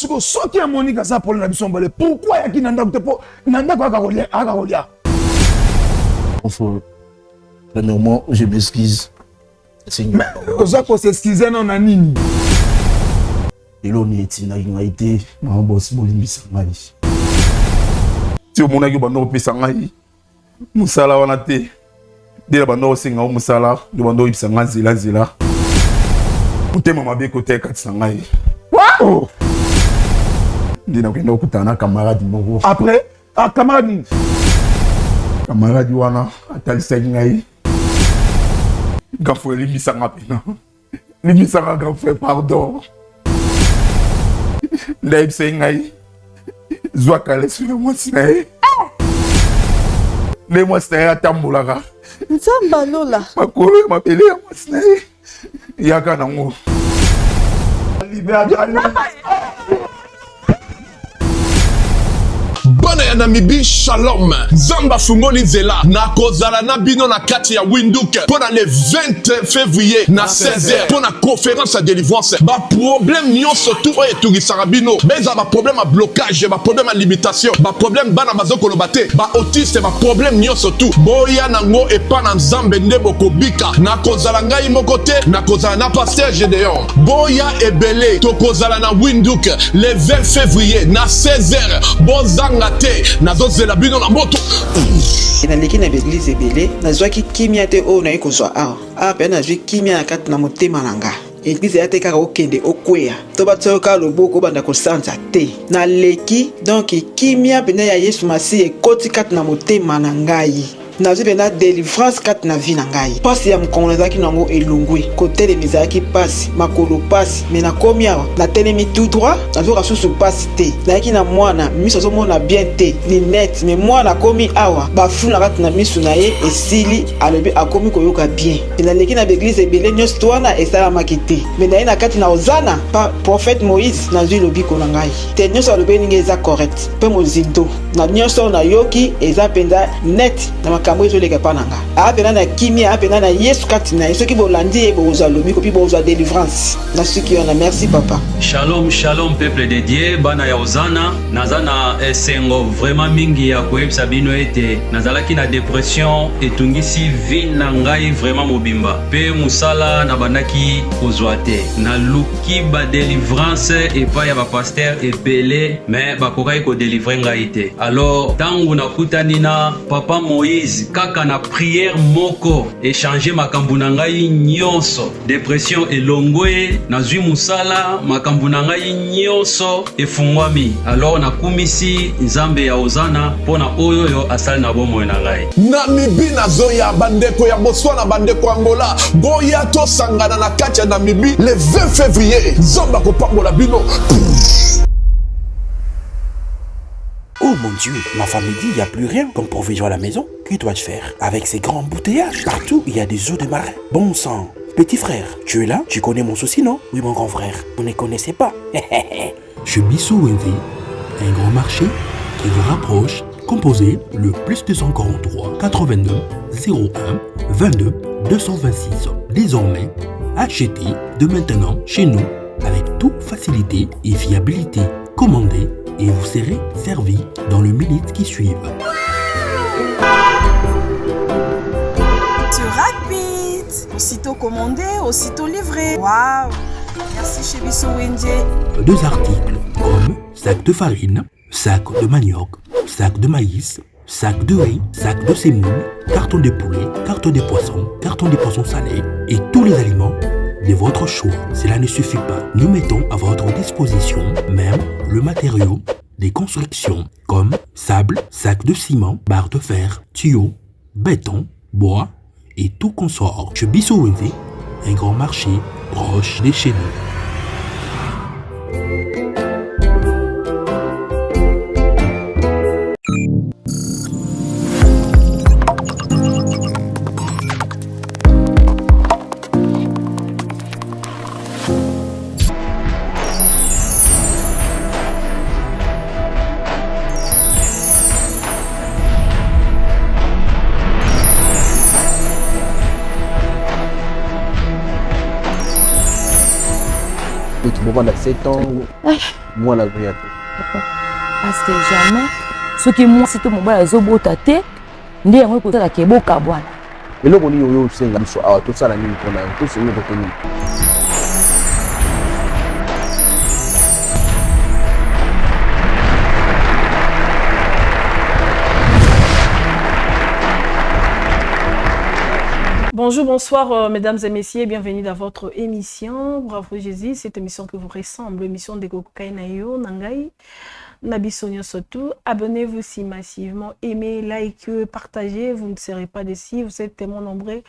siko soki ya Monique ça pour la biso mbale pourquoi ya ki nanda kutepo nanda kwa akakolia enfin premièrement je m'excuse mais oza ko s'excuser non na nini elo ni etina ingaite na boss bolimbisa ngai ti omona ki bando pesa ngai musala wana te de bando singa o musala de bando ipsa ngai zela mutema mabe ko te katisa ngai wow ndina kwenda okutana camarade moko après camarade wana atalisa ngai gafo limbisa ngapena limbisa gafo pardon ndaibisa ngai zwa kale sur moi sinae le moi sinae atambulaka nzamba lola makolo ya mabele ya moi sinae yaka nango Bana ya Namibi Shalom Zamba fungoli nzela na kozala na bino na kati ya Windhoek pendant le 20 février na 16h pour la conférence à délivrance ba problème nyonso tout oyo etungisaka bino beza ba problème à blocage ba problème à limitation ba problème bana bazoko lobate ba autiste ba problème nyonso tout boya nango epa na Nzambe nde bokobika na kozala ngai moko te na kozala na pasteur Gédéon boya ebele to kozala na Windhoek le 20 février na 16h bozanga te nazozela bino na moto naleki na église ebele nazwaki kimia te oyo nayi kozwa awa mpe nazwi kimia na kati na motema na nga église ya te kaka okende okweya to batsoyoka loboko obanda kosanza te naleki donc kimia mpena ya yesu masiya ekoti kati na motema na ngai nazwi mpena délivrance kati na vie na ngai mpasi ya mokongo nazalaki nango elongwe kotelemi ezalaki mpasi makolo mpasi me nakomi awa natelemi tout droit nazoka susu mpasi te nayaki na mwana miso azomona bien te ni net me mwana akomi awa bafula kati na miso na ye esili alobi akomi koyoka bien mpe naleki na baeglise ebele nyonso to wana esalamaki te me naye na kati na ozana pa prophète moïse nazwi lobiko na ngai te nyonso alobi ndenge eza correct mpe mozindo na nyonso oyo nayoki eza mpenza net na makambo ezoleka pa na nga apena na kimia apena na yesu kati na ye soki bolandi ye bozwa lobiko mpe bozwa délivrance na suki wana merci papa. Shalom shalom peuple de Dieu bana ya ozana naza na esengo vraiment mingi ya koyebisa bino ete nazalaki na dépression etungisi vie na ngai vraiment mobimba mpe musala na bandaki kozwa te naluki badélivrance epai ya bapaster ebele me bakokaki kodélivre ngai te alors ntango nakutani na papa Moïse kaka na prière moko échanger makambo na ngai nyonso dépression elongwe nazwi musala makambo na ngai nyonso efungwami alors nakumisi Nzambe ya ozana mpona oyo asali na bomoi na ngai Namibi nazoya bandeko ya Botswana bandeko Angola boya tosangana na kati ya Namibi le 20 février Nzambe akopambola bino. Oh mon Dieu, ma famille dit il n'y a plus rien comme provision à la maison. Que dois-je faire avec ces grands embouteillages? Partout, il y a des eaux de marin. Bon sang. Petit frère, tu es là? Tu connais mon souci, non? Oui, mon grand frère. Vous ne connaissez pas. Chez Bissou Wendy, un grand marché qui vous rapproche. Composez le plus 243 82 01 22 226. Désormais, achetez de maintenant chez nous avec toute facilité et fiabilité. Commandez et vous serez servi dans les minutes qui suivent. C'est rapide. Aussitôt commandé, aussitôt livré. Waouh. Merci chez Bissou Wendy. 2 articles comme sac de farine, sac de manioc, sac de maïs, sac de riz, sac de semoule, carton de poulet, carton de poissons salés et tous les aliments de votre choix. Cela ne suffit pas. Nous mettons à votre disposition même le matériau des constructions comme sable, sac de ciment, barre de fer, tuyaux, béton, bois et tout consort. Chez Bissou Wendy, un grand marché proche de chez nous. Tu me vois 7 ans. moi la vérité. Parce que jamais ce qui moi si tout mon bas ezobota te ndi yango ko tala keboka bwana. Eloko ni yo senga biso awa to sala nini pona yo to senga ko nini. Bonjour, bonsoir mesdames et messieurs, bienvenue dans votre émission Bravo Jésus, cette émission que vous ressemble, émission de Gokukai Nayo, Nangai, Nabisonyo Sotou. Abonnez-vous si massivement, aimez, likez, partagez, vous ne serez pas déçus, vous êtes tellement nombreux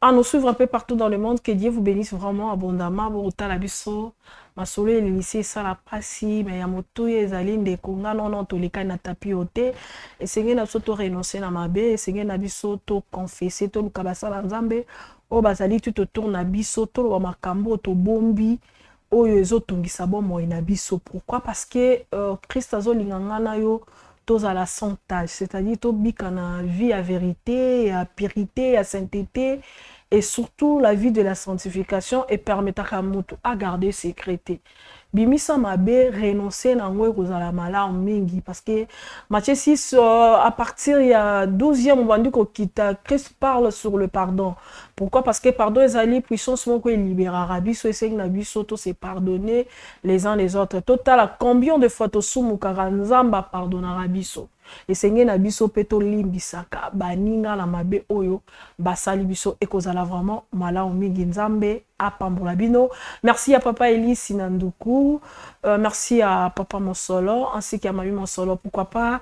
à nous suivre un peu partout dans le monde. Que Dieu vous bénisse vraiment abondamment. Borota Labiso, Masolo et le lycée, ça la passe, mais Yamoto et Zaline de Konga, non, tous les cas n'a tapis au thé. Et c'est bien d'absolu renoncer à ma baie, et c'est bien d'absolu confesser, tout le cabassa l'ensemble. Oh, basali, tu te tournes à biso, tout le makambo, to bombi. Oh, yezo tungisa bon moi na biso. Pourquoi? Parce que Christ azo lingangana yo. Tous à la santage, c'est-à-dire tout bika na vie à vérité, à purité, à sainteté et surtout la vie de la sanctification et permettre à garder sécurité. Bimisa mabe renoncer na ngwe kozala mala mingi parce que Matthieu 6 à partir il y a 12e on va dire que Christ parle sur le pardon. Pourquoi? Parce que pardon ezali puissance moko libérera biso esengi na biso to se pardonner les uns les autres. Total combien de fois to sumukaka nzamba pardonnera biso. Esengi na biso peto limbisaka baninga la mabe oyo basali biso ekozala vraiment mala mingi nzambe apambola bino. Merci à papa Elie Sinanduku, merci à papa Monsolo ainsi qu'à mamie Monsolo, pourquoi pas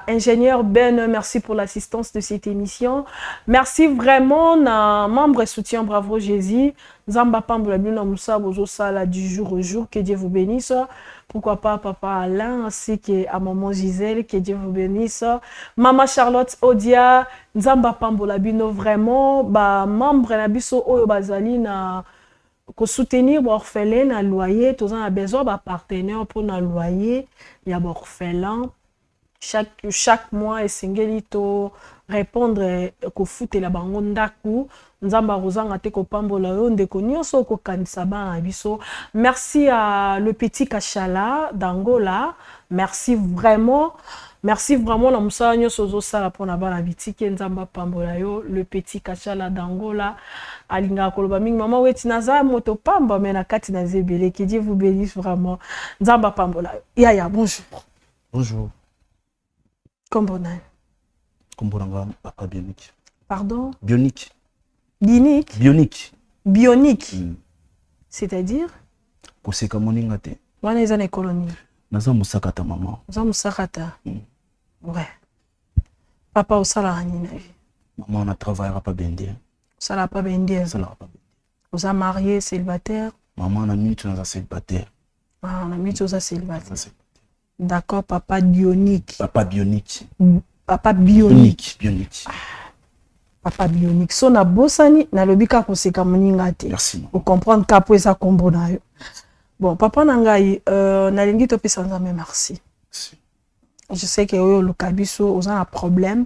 ingénieur Ben, merci pour l'assistance de cette émission. Merci vraiment à membre et soutien Bravo Jésus. Zamba Pambola Bino Moussa Bozo Sala du jour au jour. Que Dieu vous bénisse. Pourquoi pas papa Alain ainsi qu'à maman Gisèle. Que Dieu vous bénisse. Maman Charlotte Odia. Zamba Pambola Bino vraiment. Membre Nabiso Oyo Bazali na ko soutenir l'orphelin à loyer. Tous en a besoin de partenaire pour na loyer. Il y a orphelin. Chaque mois esengeli to répondre ko futela bango ndaku nzamba rozanga te ko pambola yo ndeko nyonso ko kanisa bana biso. Merci à le petit Kachala d'Angola, merci vraiment na musala nyonso zo sala pona bana bitike nzamba pambola yo le petit Kachala d'Angola alinga koloba mingi mama weti naza moto pamba mais na kati na zebele. Que Dieu vous bénisse vraiment nzamba pambola yo. Yaya bonjour. Bonjour. Combonan. Comboranga papa bionique. Pardon? Bionique. Bionique? Bionique. Bionique. C'est-à-dire? Koseka moninga te. Wana eza na colonie. Naza musakata maman. Naza musakata. Ouais. Papa osala nini na vie? Maman na travaillera pas bien dire. Osala pas bien dire. Osala pas bien. Osa marié célibataire? Maman na minute naza célibataire. Ah, na minute osa célibataire. D'accord, papa bionique. Papa bionique. Papa bionique. Bionique. Papa bionique. So na bosani na lobika koseka moninga te. Merci. Pour comprendre kapo eza kombo na yo. Bon, papa nangai na lingi to pesa nzambe merci. Je sais que oyo lokabiso oza un problème,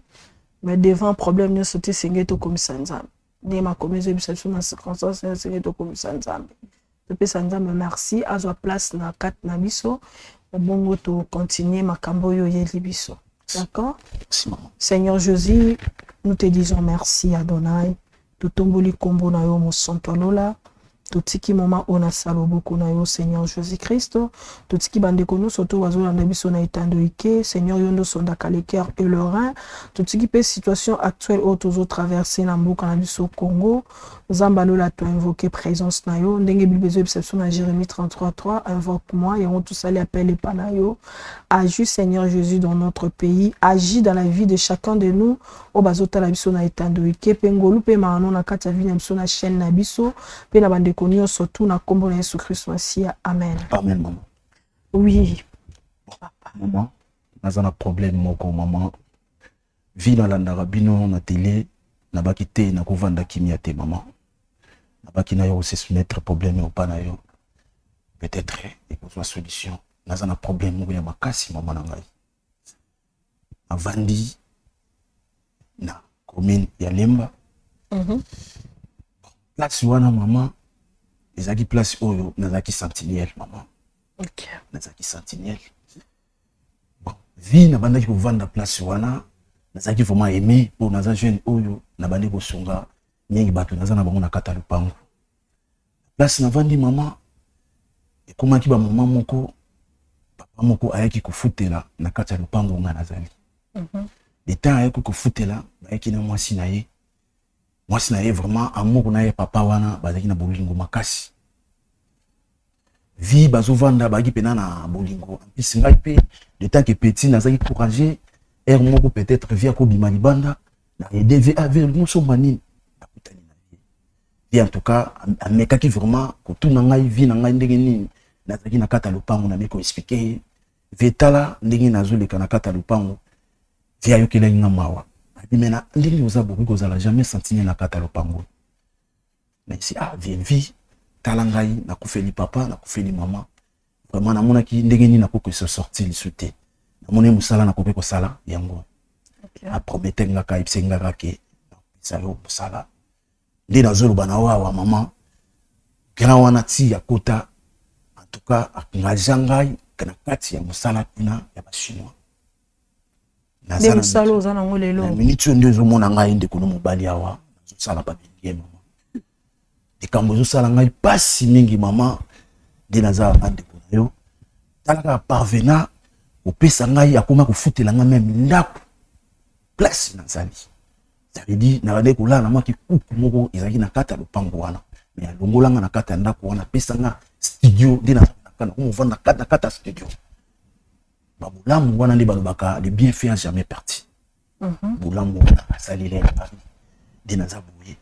mais devant problème ne sauter sengé to komisa nzambe. Ni ma komezo biso na circonstance sengé to komisa nzambe. To pesa nzambe merci azwa place na kat na biso. Bongo to continuer makambo yo yeli biso. D'accord? Seigneur Jésus, nous te disons merci Adonai. Tout tomboli kombo na yo mo santo lola. Tout qui moment on a salobo na yo Seigneur Jésus-Christ. Tout qui bande kono surtout wazo na biso na itando ike. Seigneur yondo sonda le cœur et le rein. Tout qui peut situation actuelle autour traverser na mboka na biso Congo. Zamba lola to invoquer présence na yo. Ndenge bibezo exception na Jérémie 33:3 invoque-moi et on tous aller appeler panayo. Agis Seigneur Jésus dans notre pays, agis dans la vie de chacun de nous. O bazota la biso na itando ike pengolu pe maano na kati ya vie na biso na chaîne na biso pe na bande konyo surtout na kombo na Yesu Christ Masia. Amen. Amen maman. Oui. Papa. Maman, naza na problème moko maman. Vie na landaka bino na télé na bakite na kovanda kimia te maman. Na bakina yo se soumettre problème au pana yo. Peut-être il faut une solution. Naza na problème moko ya makasi maman na ngai. Avandi na commune ya Lemba. Place wana maman ezaki place oyo nazaki sentinelle maman. OK. Nazaki sentinelle. Bon, vie na banda ki vendre place wana. Nazaki vraiment aimé pour naza jeune oyo na bandi ko songa nyengi bato naza na bango na kata lupango. Place na vandi mama e komaki ba mama moko papa moko ayaki kufutela na kata lupango nga nazali. Le temps ayaki kufutela bayaki na mwasi na ye. Mwasi na ye vraiment amour na ye papa wana bazaki na bolingo makasi. Vie bazovanda baki pena na bolingo. En plus ngai pe le temps que petit nazaki courageux moko peut-être via ko bima libanda na aider avec nous manine akutani na vie. Et en tout cas amekaki vraiment ko tuna ngai vie na ngai ndenge nini nazaki na kata lupango na meko expliquer vetala ndenge nazoleka na kata lupango via yokela nga mawa. Abimena ndenge ozabu ko zala jamais sentinelle na kata lupango. Mais si vie tala ngai na kufeli papa na kufeli mama vraiment na mona ki ndenge nini na ko se sortir le sauter. Mone musala na kope ko sala yango. A promettre nga ka ipsenga ke ça yo musala. Ndi na zolo bana wa mama. Kana wana ti ya kota en tout cas ngajangai kana kati ya musala kuna ya ba chinois. Ndi musala ozana ngolelo. Na minute ndio zo mona ngai ndi kuno mobali awa. Sala ba bingie mama. Dikambo zo sala ngai pasi mingi mama. Ndi na za ande kuna yo. Talaka parvena opesa ngai akoma kufutela nga même ndako place na zali. Ça veut dire na bade kula na maki kuku moko ezaki na kata lupango wana. Mais alongola nga na kata ndako wana pesa nga studio ndina kana ko vendre na kata studio. Babulamu wana ndi balobaka les bienfaits jamais parti. Bulamu wana asali le Paris. Ndina za boye.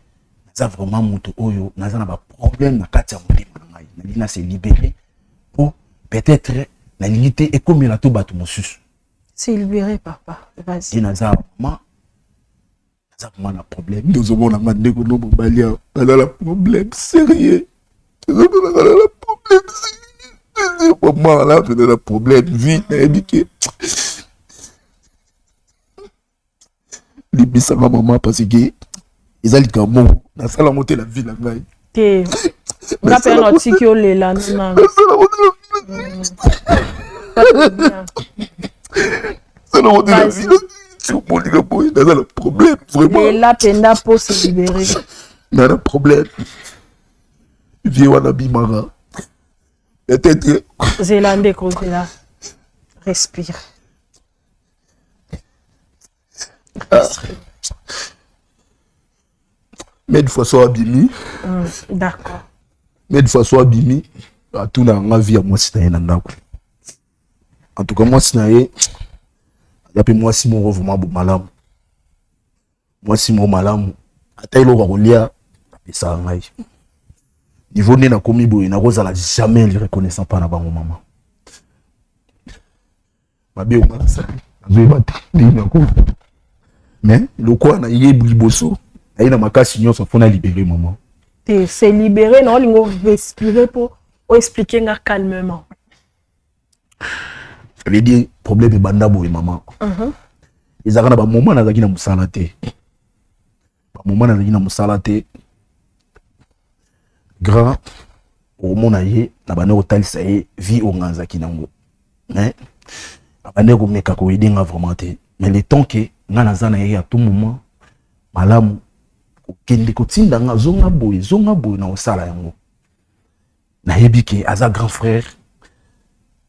Ça vraiment moto oyo naza na ba problème na kata ya motema na ngai. Na dina se libérer pour peut-être la limité est comme la tout bateau mosus. C'est libéré papa. Vas-y. Dinaza maman. Ça vraiment un problème. Nous avons la mandé que nous balia. Elle a le problème sérieux. Elle a le problème sérieux. Maman là, elle a le problème vie éduqué. Libisa ma maman parce que ils allaient comme moi. Na sala monter la vie la veille. Té. On a fait un article le là non. C'est le problème, vraiment. Et là, penda pour se libérer. Il y a un problème. Vieux Wanabi Mara. Peut-être. Zélandais, là. Respire. Mais de façon abîmée. D'accord. Mais de façon abîmée. À tout dans la vie, moi, c'est un endroit. En tout cas, moi, c'est un endroit. Moi, si mon vraiment bon malam. Moi, si mon malam. À taille, l'eau, on lia. Ça, on aille. Niveau n'est pas commis, il n'a jamais le reconnaissant par la maman. Ma bien, on a ça. Mais le quoi, na yé bliboso. Il a ma casse, il a libéré maman. C'est libéré, non? Il faut respirer pour expliquer calmement. Ça veut dire problème de bandabo et maman. Ils ont un moment dans la musalate. Un moment dans la musalate. Grand au monaye na bana hotel ça y vie au nganzaki nango. Mais abane ko meka ko idinga vraiment te. Mais le temps que ngana zana ya tout moment malamu okende ko tinda nga zonga boy na osala yango. Na yebike aza grand frère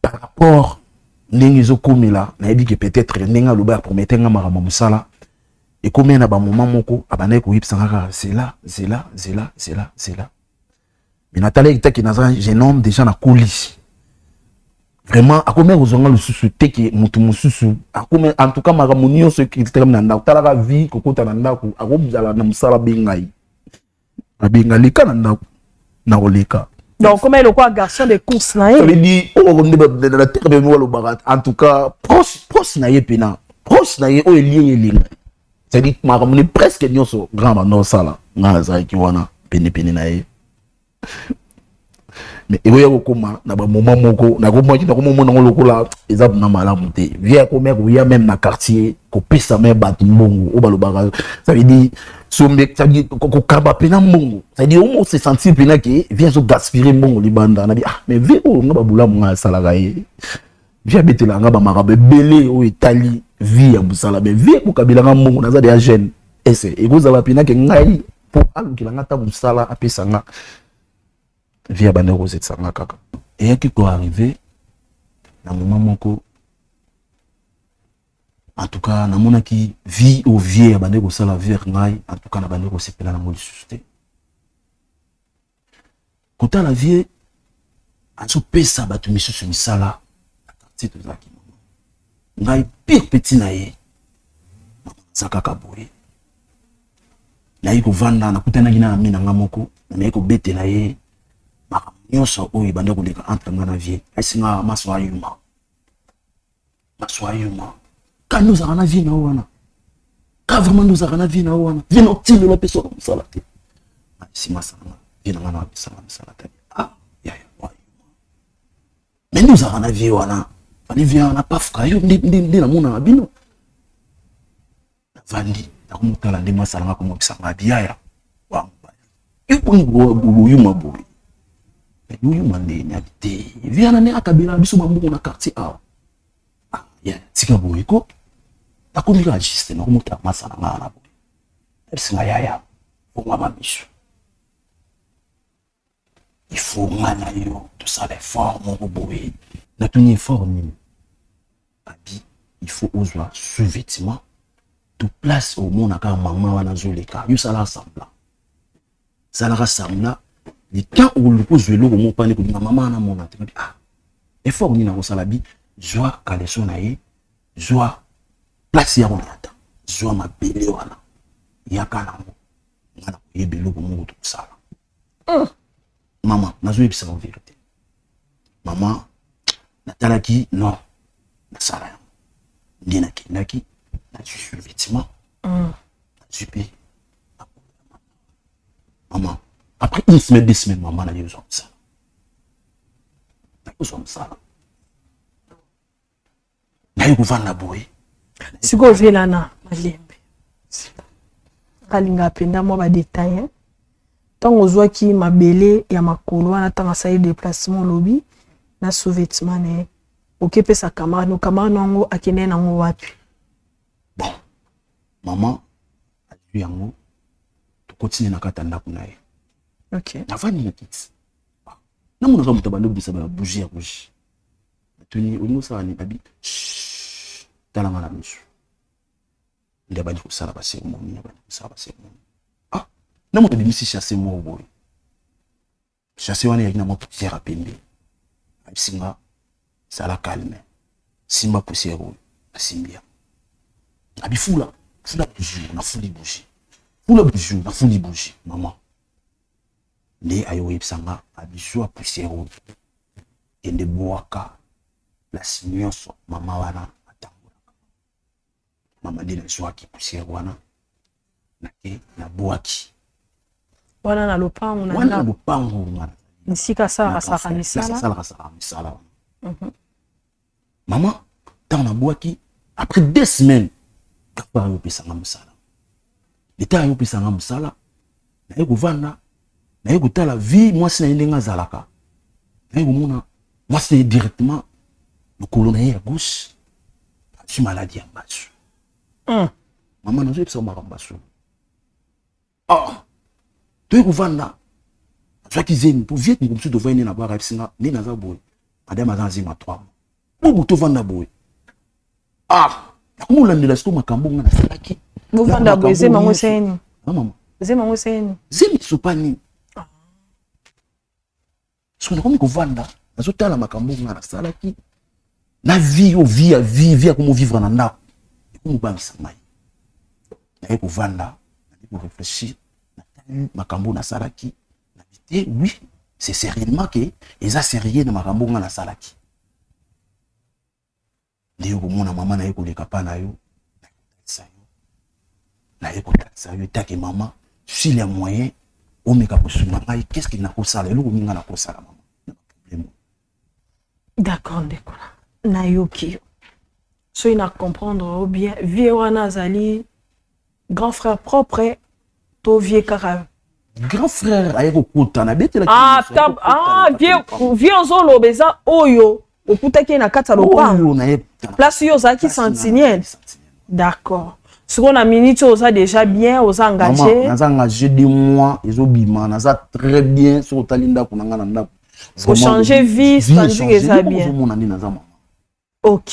par rapport ndenge zo komela na yebike peut-être ndenge loba promettre nga marama musala et comme na ba moment moko abane ko yipsanga c'est là. Mais Nathalie qui n'a un jeune homme déjà na colis. Vraiment, à combien vous avez le sous teke mutu sous en tout cas maramunio ce qui est na ndako la vie kokota na ndako akobzala na musala bengai. Abengali kana na oleka. Donc comment le quoi garçon de course na ye. Il dit oh de la terre de nous barat en tout cas proche na ye pena. Proche na ye o lié. C'est-à-dire maramuni presque nyonso grand bando sala. Na za ki wana pene na ye. Mais il y a comment na ba moment moko na ko moki na ko moment na lokola ezab na malamu te via ko meko ya même na quartier ko pesa même bat mbongo o balobaka ça veut dire sombe ça dit ko kaba pena mbongo ça dit on se sentir pena que vient so gaspiller mbongo libanda na bi ah mais vie o nga babula nga salaka ye via betela nga ba marabe belé o Italie vie ya busala be vie ko kabila nga mbongo na za de jeune ese e ko za ba pena que ngai pour alukila nga ta busala apesa nga via bande rose tsanga kaka et qui peut arriver na moment moko en tout cas na mona ki vie au vie ya bande ko sala vers ngai en tout cas na bande ko sepela na moli susté quand la vie en so pesa batu misusu misala quartier to zaki ngai pire petit na ye sakaka boye na yiko vanda na kutana gina mina ngamoko na yiko bete na ye nyonso oyo bande ko leka entre nga na vie esinga maswa yuma quand nous avons la vie na wana quand vraiment nous avons la vie na wana vie no tino la personne comme ça la tête si masana vie na ngana bisa la tête ah ya mais nous avons la vie wana ani vie na pas frayo ndi na mona na bino vandi na kumutala ndi masala nga kumobisa ngabia ya wa yupo yuma boy yuyu mande nyabite vie na ne akabila biso mambuko na quartier a ah ya tika boy ko takomi ka juste na kumutala masala nga na boy esinga yaya pour mama biso il faut mana yo tout ça les forts mon boy na tuni fort ni abi il faut oser sous-vêtement tout place au monde aka maman wana zoleka yo sala semblant le temps où le pose le mo pane ko maman na mona te ah effort ni na ko sala bi joie kaleso na ye joie place ya onata joie mabele wana yakana mo ngana ko yebelo ko mo to sala maman nazo yebisa en vérité maman natalaki non na sala ndina kinaki na suis effectivement super maman après une semaine 2 semaines maman na besoin de ça na yuko vana boy siko vela na malembe kalinga penda mo ba détail tant ozwa ki mabele ya makolo wana tanga sa déplacement lobby na sous-vêtement ne okepe sa kamera no kamera nango akene nango wapi bon maman a vu yango to continue na kata ndako na ye OK na vani na kiti na mona muto bando bisa ba bougie ya bougie tuni olingo sa ni babi tala ngana misu ndia bani ko sala ba cérémonie ya bani ko sala ba cérémonie ah na moto bimisi chasser mo boy chasser wana ya na moto tiera pembe abisinga sala calme simba poussière asimbia abifula fula bougie na fuli bougie fula bougie na fuli bougie maman ne ayo yebsanga abisua poussière et de boaka la signonso mama wana atangula mama dina swaki poussière wana na ke na boaki wana na lopango na lopango wana nisika sala misala maman tant na boaki après 2 semaines kapa yo pesanga musala leta yo pesanga musala na yeko vanda na yeko tala vie moi sina ndenga zalaka na yeko mona moi c'est directement le colonne à gauche je maladie en bas maman nous yepsa makambaso ah to yeko vanda soit qu'ils pour viet ni comme ça devant na ba rapsinga ni na za boy madame azanzima 3 mois to vanda boy ah kumula ndela sto makambo ngana salaki bo vanda boy zema ngoseni maman zema ngoseni zemi supani sona komi ko vanda azo tala makambo ngana salaki na vie o vie comme vivre na ndako comme bangisa mai na ko vanda na ko réfléchir na makambo na salaki na vite oui c'est sérieusement que eza sérieux na makambo ngana salaki ndio kumona mama na yeko leka pa na yo na yeko tatsa yo take mama si les moyens o meka posuna ngai qu'est-ce qu'il na ko sala lo minga na ko sala mama d'accord ndekola na yoki so ina comprendre bien vie wana zali grand frère propre to vie kaka grand frère aye kokota na betela vie ozolo beza oyo okutaki na kata lopango place yo zaki sentinelle d'accord ce qu'on a minute oza déjà bien oza engagé naza engagé 2 mois ezobima naza très bien sur talinda kunanga na ndako faut changer vie tandis que ça bien OK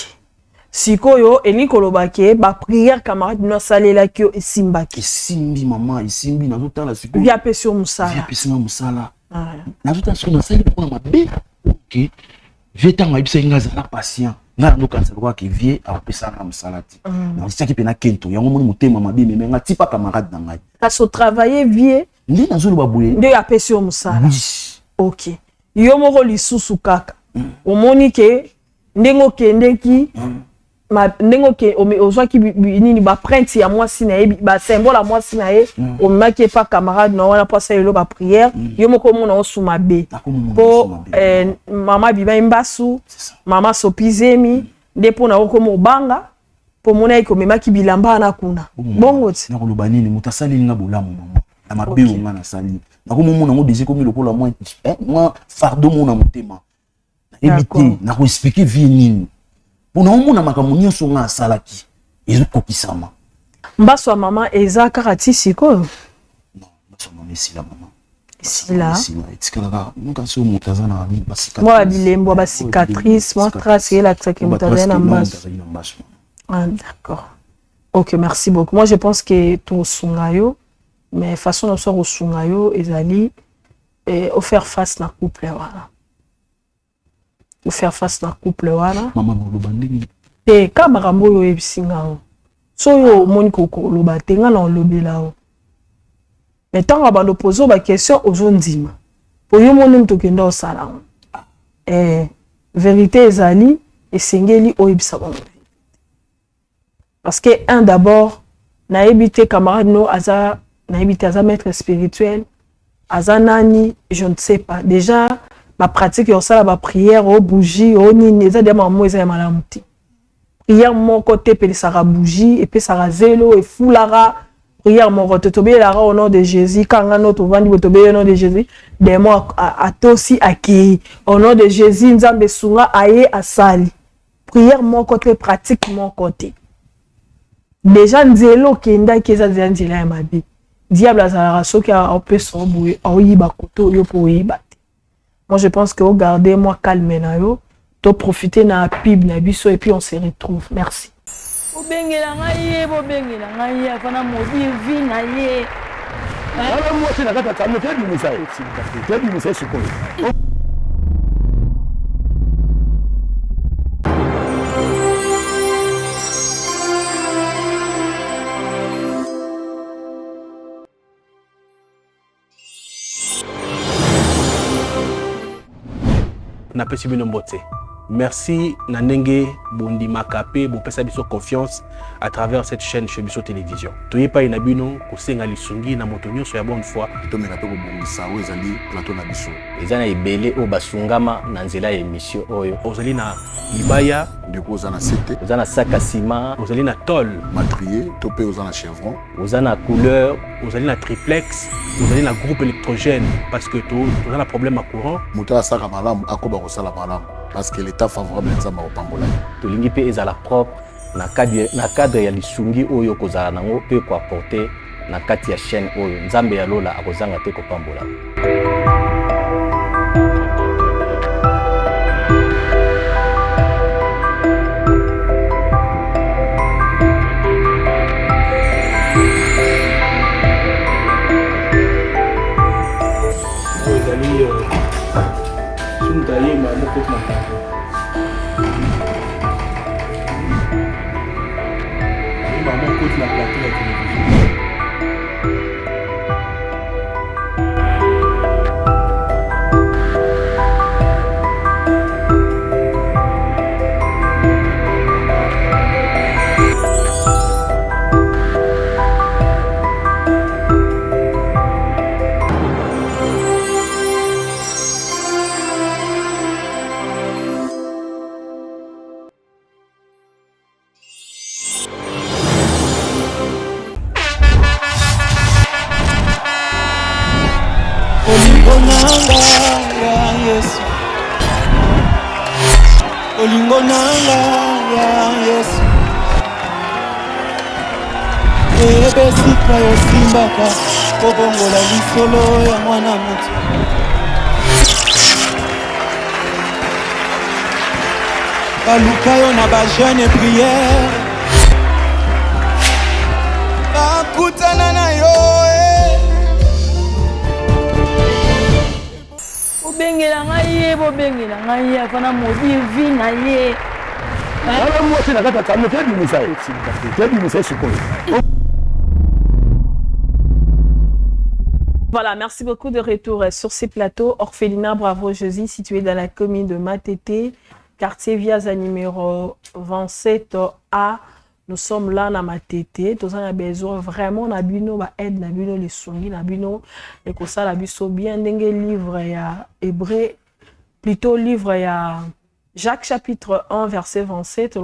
sikoyo elikolobake ba prière camarade no salela kyo esimbaki esimbi mama esimbi nazotala sikoyo via pesio musala via pesio musala nazotala sikoyo nasali pona mabe OK vietanga ibisa ingaza na patient ngana ndo kanisa kwa ki vie apesa na musala ti na sitaki pena kento yango moni mutema mabe memenga ti pa camarade na ngai kaso travailler vie ndi nazolo babuye nde ya pesio musala OK yo moko lisusu kaka omoni ke ndengo kendeki ndengo ke ozwaki nini ba print ya mwasi na ye ba symbole ya mwasi na ye omaki pa camarade na wana posa yelo ba prière yo moko mona osuma be po mama biba imbasu mama sopizemi nde pona okomo obanga po mona iko memaki bilamba na kuna bongo ti na koloba nini mutasali nga bolamu mama na mabe nga na sali na komo mona ngo déjà comme lokola moi fardeau mona motema ebité na ko expliquer vie nini pona omona makambo nyonso nga asalaki ezokokisama mbaso ya mama eza kaka ti sikoyo mbaso ya mama esila mama esila etikala nuka so moto aza na moi bilembo ba cicatrice moi trace elaksaki moto aza na mbaso d'accord OK merci beaucoup moi je pense que tosunga yo mais façon de so kosunga yo ezali faire face na couple voilà faire face na couple wana mama bolobandingi te kama kambo yo ebisinga so yo moni kokoloba te nga na olobela o mais tanga bando pozo ba question ozondima po yo moni mtokenda osala vérité ezali esengeli oyebisa bango parce que un d'abord na ebité camarade no aza na ebité aza maître spirituel aza nani je ne sais pas déjà ma pratique yo sala ba prière au bougie au nini eza dia mamo eza ya malamu ti prière mon côté pe sara bougie et pe sara zelo et fulara prière mon côté tobelara au nom de Jésus kanga no to vandi tobe au nom de Jésus des mots à aussi acquis au nom de Jésus nzambe sunga aye asali prière mon côté pratique mon côté déjà nzelo kenda keza nzela ya mabi diable azara soki a peut somboue au yiba koto yo po yiba. Moi, je pense que vous gardez moi calme na yo, to profiter na pib na biso et puis on se retrouve. Merci. Bobengela ngai, bobengela ngai, afana modi vi na ye. Alors moi c'est la kata ça me fait du message. C'est du message sur quoi? na pesi bino mbote. Merci na ndenge bondi makape bo pesa biso confiance à travers cette chaîne chez Biso Télévision. Toye pa ina bino ko senga lisungi na moto nyonso ya bonne foi. To meka to bongisa o ezali plateau na biso. Ezana ebele o basungama na nzela ya émission oyo. Ozali na libaya de ko ozana cité. Ozana saka ciment, ozali na tol, matrier, to pe ozana chevron. Ozana couleur, ozali na triplex, ozali na groupe électrogène parce que to ozana problème à courant. Muta saka malamu akoba ko sala malamu. Parce que l'état favorable nzamba opambola. Tolingi pe ezala propre na cadre ya lisungi oyo kozala nango pe ko apporter na kati ya chaîne oyo nzambe ya lola akozanga te ko pambola. nanga ya Yesu Olingo nanga ya Yesu Ebesika yosimbaka kobongola lisolo ya mwana moto baluka yo na bajeune prière bakutana na yo bobengela ngai ye afana modi vi na ye mwasi na kati ya kame tebimisa ye sikoyo. Voilà, merci beaucoup de retour sur ces plateaux. Orphelinat Bravo Jésus, situé dans la commune de Matete, quartier Viaza numéro 27A. Nous sommes là dans Matete. Nous avons besoin vraiment d'abino, aide d'abino, les songi, d'abino, et que ça, l'abino, bien dengue livre, il y a Hébreu, plutôt livre, il y a Jacques chapitre 1, verset 27,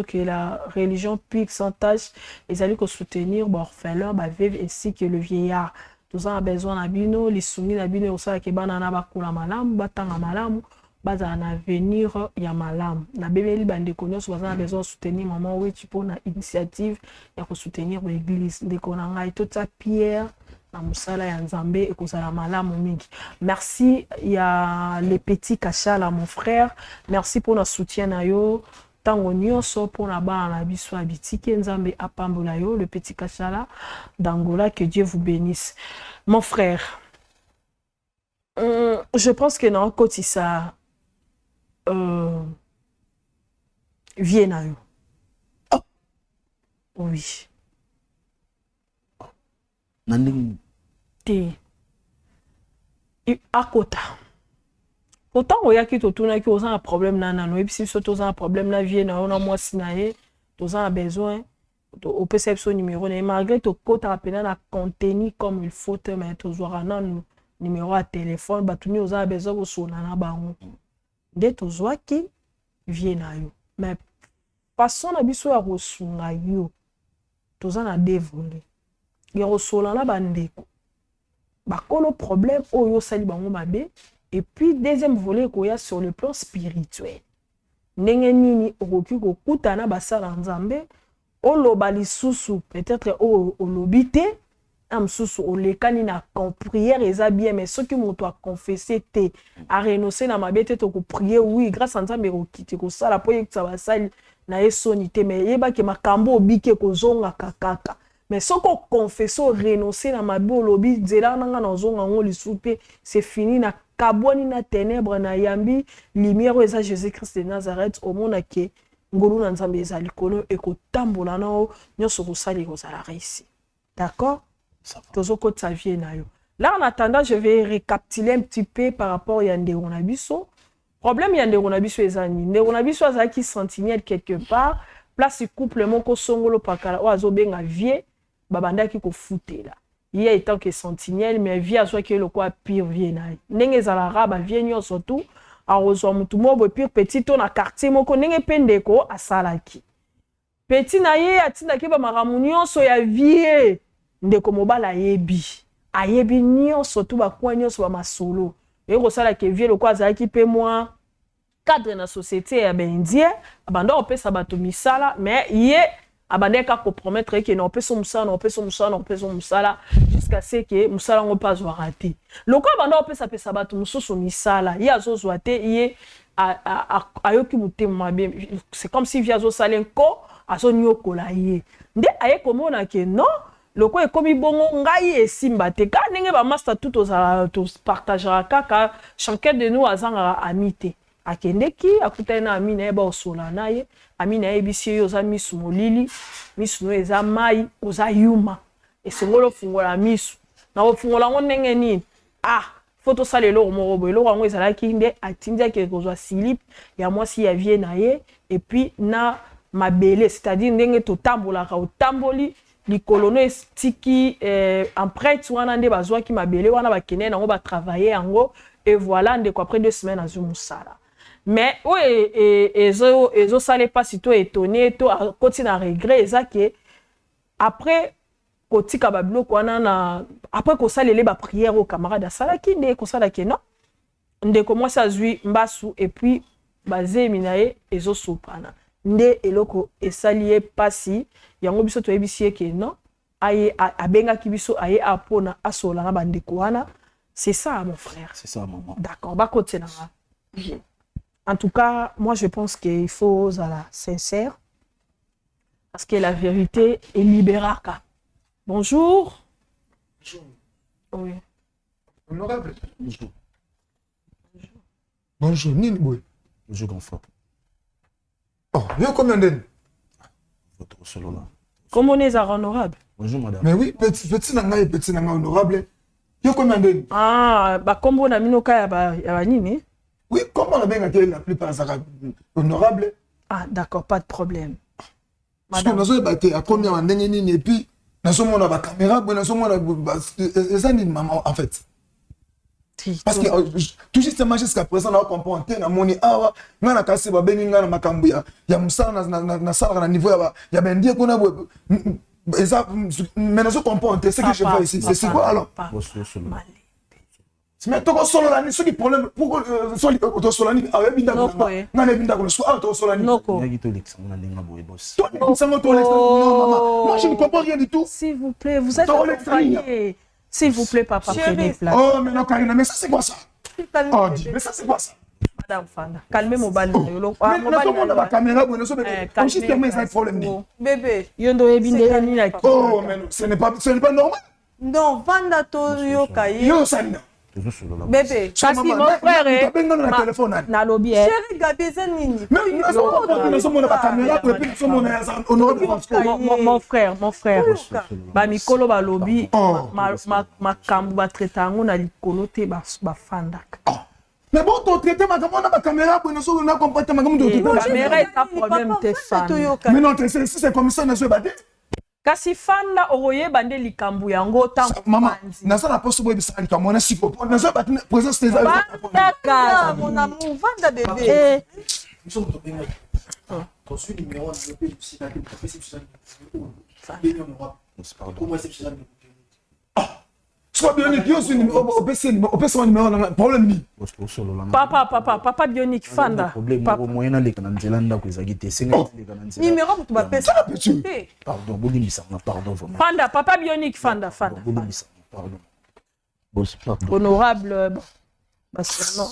que la religion pique sans tâche, ils allaient soutenir l'orphelin, veuve ainsi que le vieillard. Nous avons besoin d'abino, les soumis d'abino, ça qui banana bakula malam, batanga malam, baza en avenir ya malam. Na bébé li bande connaît, nous avons besoin de soutenir maman oui tu peux na initiative ya ko soutenir l'église. Ndeko na ngai toute sa pierre na musala ya Nzambe et kozala malam mingi. Merci ya les petits Kachala mon frère. Merci pour notre soutien na yo. Tango nyonso pona bana biso abitiki Nzambe apambola yo le petit Kachala d'Angola, que Dieu vous bénisse. Mon frère, je pense que dans côté ça vient yo. Oh. Oui. Nanding te akota. Autant on y a qui tourne qui ont un problème nana no et puis si surtout un problème na vie na on a moi sinaé tous a besoin au perception numéro et malgré tout côté appelé na contenu comme il faut te mettre toujours un numéro à téléphone ba tout nous a besoin au son na bango de toujours qui vient na yo mais façon na biso ya rosunga yo tous a dévolé ya rosola na bandeko ba kono problème oyo sali bango mabe. Et puis, deuxième volet, il y a sur le plan spirituel. Ndenge nini okoki kokutana basala Nzambe, oloba lisusu peut-être olobite, amsusu olekani na prière eza bien, mais ce que moto a confessé te, a renoncé na mabete to ko prier, oui, grâce à Nzambe okiti ko sala po yekisa basali na esonité, mais yeba ke makambo obike ko zonga kakaka. Mais ce qu'on confesse, renoncer na mabe olobi, zela nanga na zonga ngo lisusu c'est fini na kaboni na ténèbres na yambi lumière eza Jésus-Christ de Nazareth au monde ke ngolu na Nzambe eza likolo e ko tambola na o nyoso ko sali ko sala réussi. D'accord? Tozo ko ta vie na yo. Là en attendant, je vais récapituler un petit peu par rapport à Ndeko na biso. Problème ya Ndeko na biso ezani. Ndeko na biso azaki sentinelle quelque part, place couple moko songolo pakala o azobenga vie babandaki ko futela. Il y a étant que sentinelle mais vie azo ke le quoi pire vie na. Ndenge za raba vie nyo surtout a rezo mutu mobo pire petit to na quartier moko ndenge pendeko asalaki. Petit na ye atinda ke ba maramu nyonso ya vie ndeko mobala yebi. Ayebi nyonso tout ba kwa nyonso ba masolo. E ko sala ke vie le quoi azaki pe moi cadre na société ya bendie abanda opesa bato misala mais ye abandeka compromettre que non peut son musala jusqu'à ce que musala ngo pas raté loko abanda opesa pesa bato mususu misala ye azozwa te ye ayoki mutema bien c'est comme si via zo salenko azonyokola ye nde aye komona ke non loko ekomi bongo ngai esimba te ka ndenge ba master tout aux partagera kaka chacun de nous azanga amité akendeki akutana na amina eba osola naye amina ebisi yo za misu molili misu no eza mai oza yuma esongolo fungola misu na ofungola ngo ndenge nini photo salelo morobo eloko ngo ezalaki nde atindia ke kozwa slip ya mwasi ya vie na ye et puis na mabele c'est-à-dire ndenge to tambola ka otamboli likolono estiki empreinte wana nde bazwaki mabele wana bakene nango ba travailler yango et voilà ndeko après 2 semaines azumusala. Mais oui, et ça n'est pas si tout étonné, tout continue à regret, ça que après kotika ba biloko wana na après ko salele ba prière au camarade asalaki nde ko salaki non ndeko mwasi azwi mbasu et puis baze minaye ezosopana nde eloko esali ye pasi yango biso toyebisi ye ke non aye abengaki biso aye apona asola na bandeko wana. C'est ça mon frère. C'est ça maman. D'accord, ba côté na. En tout cas, moi je pense qu'il faut être sincère parce que la vérité est libéraka. Bonjour. Bonjour. Oui. Honorable. Bonjour. Bonjour, Nini Boy. Bonjour, grand frère. Oh, yo combien d'années? Votre solo là. Comment on est honorable? Bonjour, madame. Mais oui, petit nanga honorable. Yo combien d'années? Ah, bah comme on a mis nos cas à nini? Oui, comment on a bien gagné la plupart honorable? Ah, d'accord, pas de problème. Parce que nous avons battu à combien on et puis nous avons la caméra, nous avons maman en fait. Parce que tout justement jusqu'à présent on comprend que na moni awa ngana kasi ba bengi ngana makambu ya musala na sala na niveau ya bendie kuna mais nous comprend ce que je vois ici c'est quoi alors? Mais tu as solo la ni ce qui problème pourquoi solo to solo ni awe binda ngana binda ko so auto solo ni noko ngi to lexanga na ndinga boy boss to lexanga to lexanga non maman moi je ne comprends rien du tout s'il vous plaît vous êtes accompagné s'il vous plaît papa prenez place. Oh mais non Karina mais ça c'est quoi ça? Oh dis mais ça c'est quoi ça? Madame Fanda calmez mon bal yolo mobile la caméra bon so on juste terminer ça problème ni bébé yondo ebinde ni la oh mais ce n'est pas normal. Non Fanda to yo kai yo sana bébé kasi mon frère na lobby chérie Gabi nini mon frère ba mikolo ba lobby makambu ba traiter na likolo te ba fandaka. Mais bon to traiter makambu na ba caméra pour nous na comporter makambu de tout caméra est un problème te fan mais non c'est comme ça na so ba kasi fanda oye bande likambu yango tango mama nasala poso boy bisali kama na siko nazo ba présence des amis mon amour vanda bébé nous sommes tombés ton numéro de pardon soit Bionic yo sur numéro problème ni papa Bionic fanda problème moyen na leka na nzela ndako ezaki te senga leka na nzela numéro pour ba pesa pardon bolimbisa pardon vraiment fanda papa Bionic fanda bolimbisa pardon boss pardon honorable basano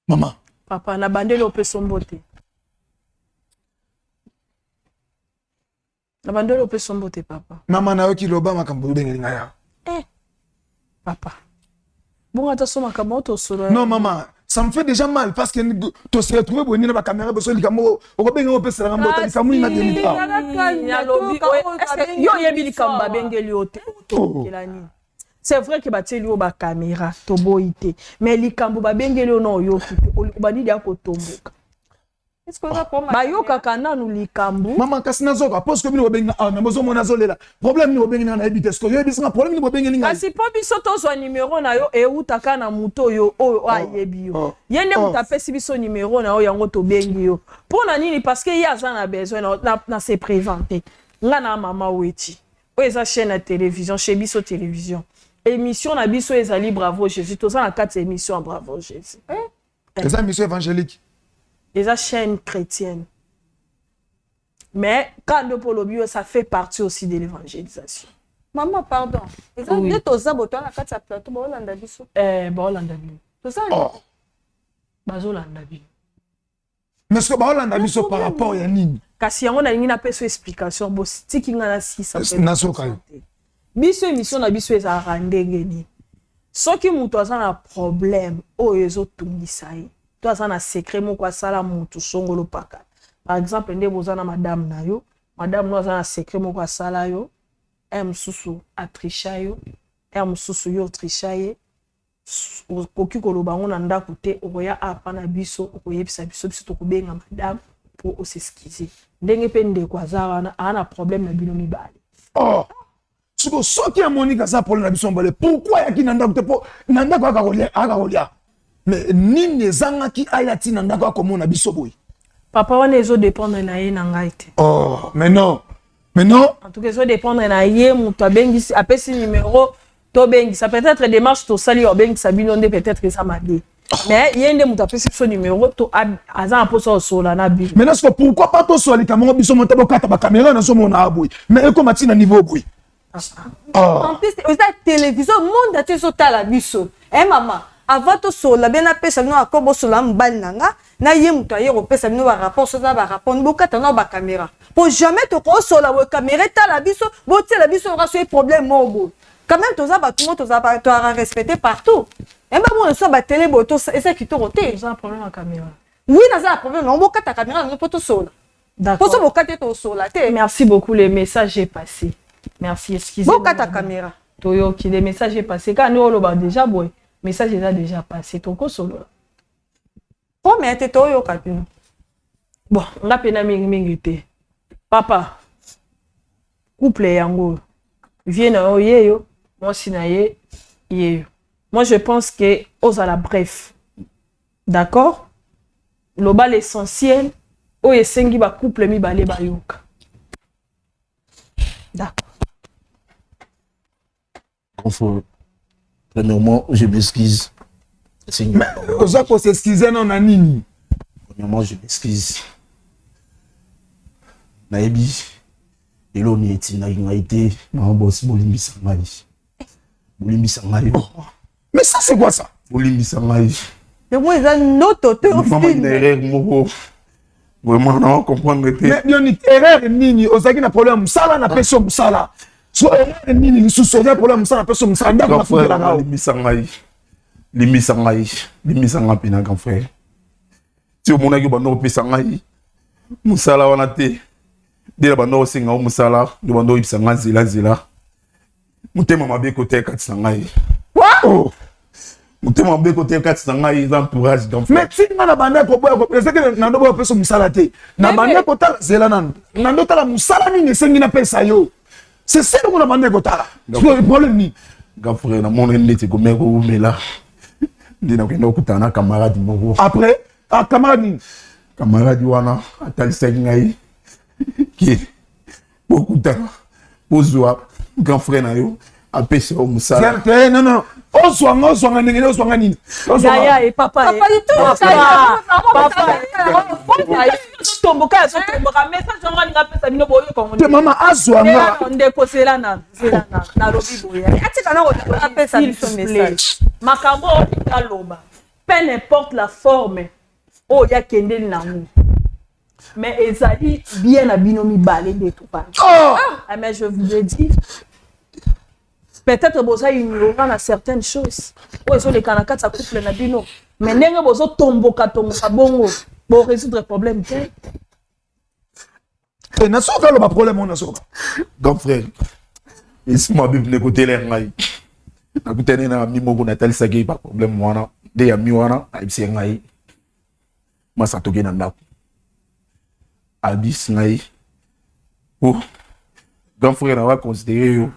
maman papa na bandelo pesombote na bandelo pesombote papa maman na yo ki loba makambo bengeli ngaya papa bon attention makambo to solo non maman ça me fait déjà mal parce que tu se retrouver bonne na ba caméra beso likamo okobenga opesa na mbota likamu ina demi ya lobby yo yebi likamba bengeli ote kelani c'est vrai que bateli o ba caméra to boité mais likambo ba bengeli ono yo obani dia ko tomboka est-ce que ça pour ba yo kakana nu likambo maman kasina zoka parce que bino benga na mozo mona zolela problème ni obenga na ebite est-ce que yo bisanga problème ni obenga ninga kasi po biso to zo numéro na yo e utaka na muto yo o ayebi yo yende mutapesi biso numéro na yo yango to bengi yo pona nini parce que ya za na besoin na se présenter nga na mama weti o eza chaîne à télévision chez biso télévision émission na biso ezali bravo Jésus to za na 4 émissions bravo Jésus eza émission évangélique eza chaîne chrétienne mais quand le polobio ça fait partie aussi de l'évangélisation. Maman pardon eza nde toza boto na kati ya plateau ba olanda biso ba olanda biso toza bazo olanda biso mais ce que ba olanda biso par rapport ya nini kasi yango na lingi na peso explication bo stiki nga na 600 na soka biso émission na biso ezalaka ndenge nini soki mutu aza na problème oyo ezotungisa ye to aza na secret moko asala mutu songolo paka par exemple nde boza na madame na yo madame no aza na secret moko asala yo mususu atrisha yo mususu yo trisha ye okoki koloba ngo na ndako te okoya apa na biso okoyebisa biso tokobenga madame po oseskize ndenge pe ndeko aza wana ana problème na bino mibale siko soki amoni kaza problème na biso mbale pourquoi yaki na ndako te po na ndako akakolia mais nini ezangaki ayati na ndako akomona biso boye papa wana ezo dépendre na ye na ngai te mais non Mais non. En tout cas, ça dépend de naïe, mouta bengi, après ce numéro, to bengi, ça peut être démarche, to sali ou bengi, sabino de peut-être que ça m'a dit. Mais il y a une mouta après ce numéro, to azan un peu ça au sol, na bi. Mais est-ce que pourquoi pas to soli caméra biso monter ba kata ba caméra na so mona abui. Mais eko matina niveau boui. En plus, aux télévision, monde a tout la biso. Eh maman, avant to sola bien appelé ça nous a kobo sola mbal nanga, na yem to yero pesa nous va rapport ça va rapport nous kata na ba caméra. Pour jamais to ko sola wa caméra ta la biso, bo ti la biso aura ce problème mobo. Quand même to za ba tout monde to za ba to respecter partout. Eh ben bon so ba télé boto et ça qui to roté, j'ai un problème en caméra. Oui, na un problème, on bo kata caméra no poto sola. D'accord. Pour ça bo kata to sola. Merci beaucoup, les messages est passé. Merci, excusez-moi. Bon, ta caméra. Toyo, qui les messages est passé. Quand nous, on déjà, boy, message est déjà passé. Toko solo. Oh, mais t'es toyo, Kapino. Bon, on a peine à m'ingiter. Papa, couple yango. Viens au yeyo. Moi, sinaye, yeyo. Moi, je pense que, aux à la bref. D'accord? Le bal essentiel, au yesengi ba couple mi balé ba yoka. D'accord. Premièrement, je m'excuse. Oza ko s'excuser non na nini. Premièrement, je m'excuse. Naebi, elo ni eti na été, na boss bolimbi sangai. Bolimbi sangai. Mais ça c'est quoi ça? Bolimbi sangai. Mais moi ils ont note te maman une erreur moko. Vraiment non comprendre que. Mais Leonid, erreur nini, ozaki na problème sala na peso musala. So erreur nini sous soda problème sala peso musala ndako na fukela ngao. Limi sangai pina grand frère. Si omona ki bando pesa ngai musala wana te. Dela bando singa musala, de bando ipsa nzela. Mutema mabe côté kati sangai. Wow! Mutema mabe côté kati sangai entourage grand frère. Mais si na banda ko boya ko pesa ke na ndo peso musala te. Na banda ko ta zela nan. Na ndo tala musala nini sengi na pesa yo. C'est ça qu'on a banda ko tala. Le problème ni. Grand frère na mon ndete ko meko umela. Ndina ko ndo kutana camarade moko. Après, ah camarade ni. Camarade wana atalisa ngai. Qui beaucoup de tempsozwa grand frère na yo apesa o musala non oswanga ningine oswanga nini ya papa tomboka message ngani ngapesa bino boyo kongo te mama azwanga ndeko sela na lobi boya atika na apesa biso message makambo ikaloba peu importe la forme o ya kendeli na mu. Mais ezali bien à binomi balé de tout pas. Ah, mais je vous le dis. Peut-être boza ignorant à certaines choses. Ouais, sur les kanaka ça couple na bino. Mais nenga bozo tomboka bongo pour résoudre le problème. Et na soka le problème on a soka. Grand frère. Laisse-moi bien côté l'air ngai. Na kutene na mimo ko Nathalie Sagé pas problème wana. De ya mi wana aibsi ngai. Masa toke na ndako. Abis ngai. Oh. Grand frère va considérer yo.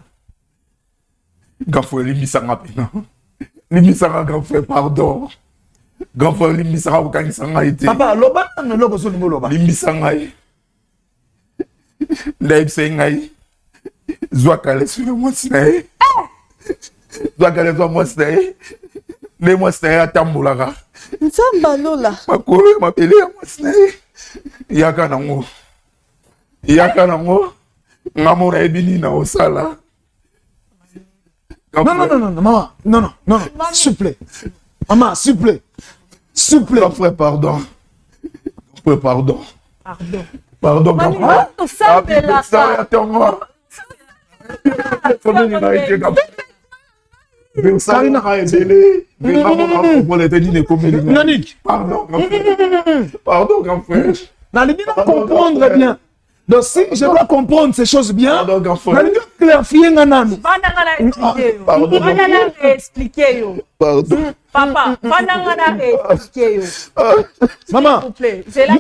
Grand frère limisanga pena. Limisanga grand frère pardon. Grand frère limisanga bukangisanga ite. Papa loba no logo so ngo loba. Limisanga yi. Ndaibse ngai. Zwa kale sur moi snae. Zwa kale sur moi snae. Le moi snae atambulaka. Nzamba lola. Makolo mapele moi snae. Yaka nango ngamora ebini na osala. Non, maman, non, s'il vous plaît. Maman, s'il vous plaît. Grand frère, pardon. Pardon, grand frère. Pardon, grand frère. N'allez pas comprendre bien. Donc si je dois comprendre ces choses bien, n'allez pas clarifier nanano. Pardon. Expliquer yo. Pardon. Papa, panangana expliquer yo. Maman. S'il vous plaît. C'est là.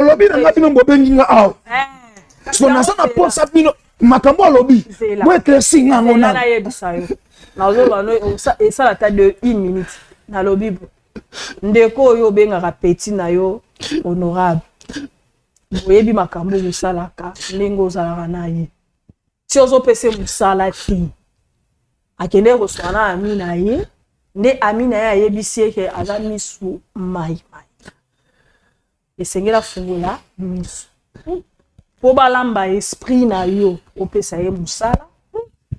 Lobby na ngati ngo benginga aw. So na sana posa bino makambo lobby. Moi éclairci ngango na. Na yebisa yo. Na ozobano ça la taille de 1 minute. Na lobby. Ndeko yo benga petit na yo honorable. oyebi makambo osalaka ndenge ozalaka na ye ti ozopesa mosala te akende kosala na ami na ye nde ami na ye ayebisi eke aza misu mai esengeli afungola misu mpo balamba esprit na yo opesa ye mosala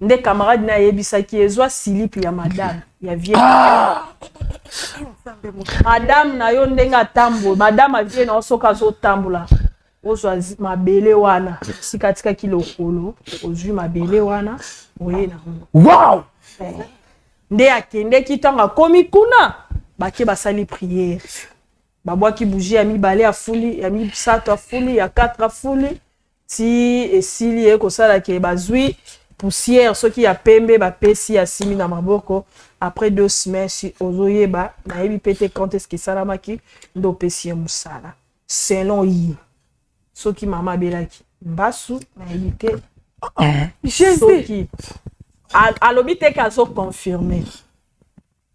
nde camarade na ayebisaki ezwa silipe ya madame ya vieille madame na yo ndenge atambola madame avie na osoka azotambola ozwa mabele wana sikatikaki lokolo ozwi mabele wana oye na wow nde akendeki ntango akomi kuna bake basali priere babwaki bougie ya mibale afuli ya misato afuli ya 4 afuli ti esili ekosalaki bazwi poussière soki ya pembe bapesi ya simi na maboko après 2 semaines si ozoyeba nayebi pete quand est-ce que salamaki ndo pesi musala selon yi soki mama belaki mbasu nayebi te soki alobi te kazo confirmer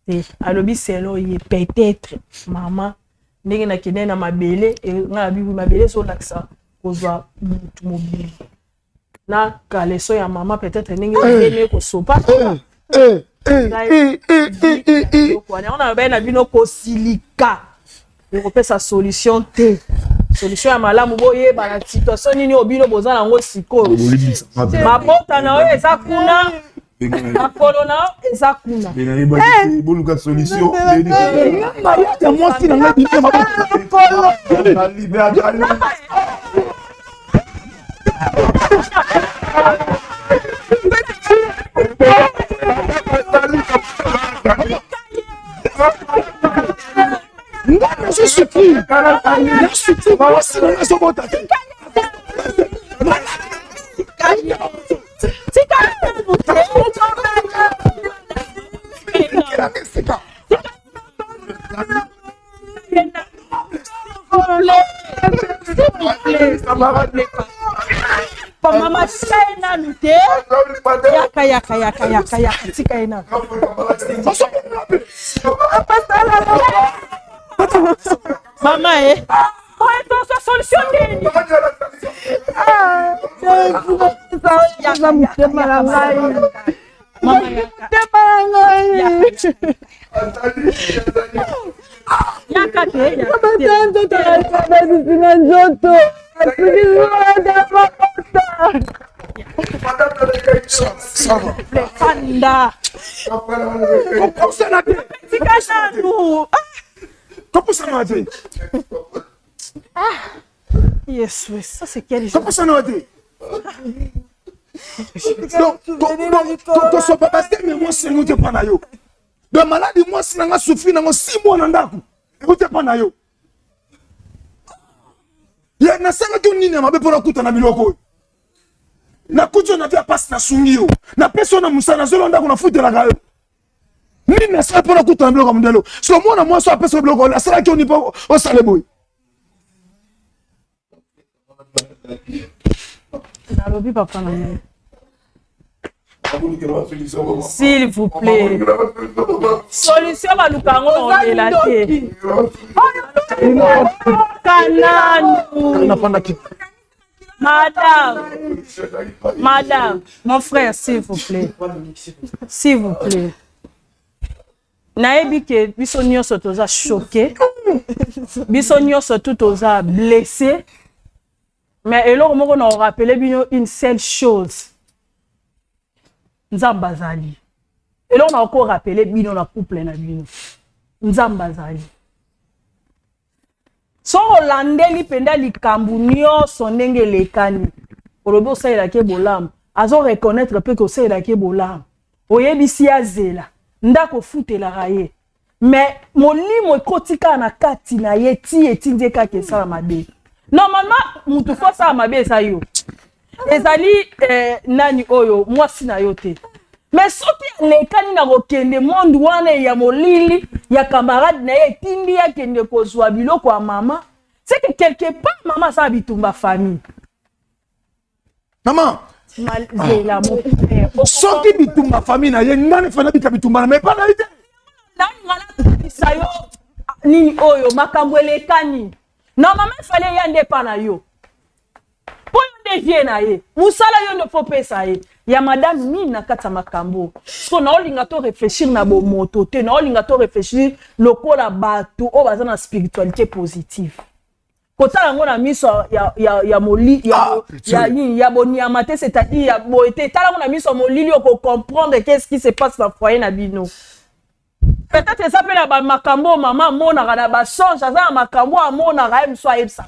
te alobi selon yi peut-être mama ndenge na kende na mabele nga bibu mabele so laksa kozwa mutu mobile na kaleso ya mama peut-être ndenge yene ko sopa on a ben abino ko silika ko pesa solution te solution ya malamu boye ba na situation nini obino bozana ngo siko mabota na oyo eza kuna makolo na eza kuna boluka solution ya mwasi na ngai bino je suis pris. Je suis pris. Moi aussi, je suis pris. Mama China lute yaka tika ina mama toi solution nini yes, oui, ça c'est quel jour? Comment ça n'a été? Donc, son papa, c'est mais moi, c'est nous te panayo. De maladie, moi, c'est n'a souffert dans 6 mois dans d'aku. Vous te panayo. Il y a un sang qui n'est pas pour la coûte en abiloko. Na kujo na via passe na sungio. Na personne na musana zolonda kuna foutre la gayo. Ni na sa pour la coûte en abiloko mdelo. So moi na moi so apesa bloko la sala qui on n'est pas au saleboy. S'il vous plaît. Solution à Lukango on la Madame, mon frère, s'il vous plaît. S'il vous plaît. Naebi ke biso nyonso toza choqué. Biso nyonso tout toza blessé. Mais eloko moko na rappeler bino une seule chose. Nzamba zali. Eloko na ko rappeler bino na couple na bino. Nzamba zali. So olandeli penda likambu nyonso ndenge lekani. Olobi osalela ke bolam. Azo reconnaître pe ko osalela ke bolam. Oyebisi azela. Ndako futela raye. Mais molimo ekotika na kati na ye ti etindie ka ke sala mabe. Normalement, mutu fosa mabe sa yo. Ezali nani oyo mwasi na yote. Mais soki lekani na kokende monde wana ya molili ya camarade na ye tindi ya kende kozwa biloko ya mama, c'est que quelque part maman sa bitumba famille. Maman, malzela mon frère. Soki bitumba famille na ye nani fana bitumba na mais pas na ite. Nani ngala sayo nini oyo makambo lekani. Normalement il fallait yande pa na yo. vie na ye musala yo ne faut pas ça ye ya madame ni na kata makambo so na olinga to réfléchir na bo moto te na olinga to réfléchir lokola bato o baza na spiritualité positive kotala ngo na miso ya moli ya boni ya maté c'est-à-dire ya boité tala ngo na miso molili ko comprendre qu'est-ce qui se passe dans foyer na bino peut-être ça peut na ba makambo maman mona na ba songe ça na makambo amona ga mso ayebsa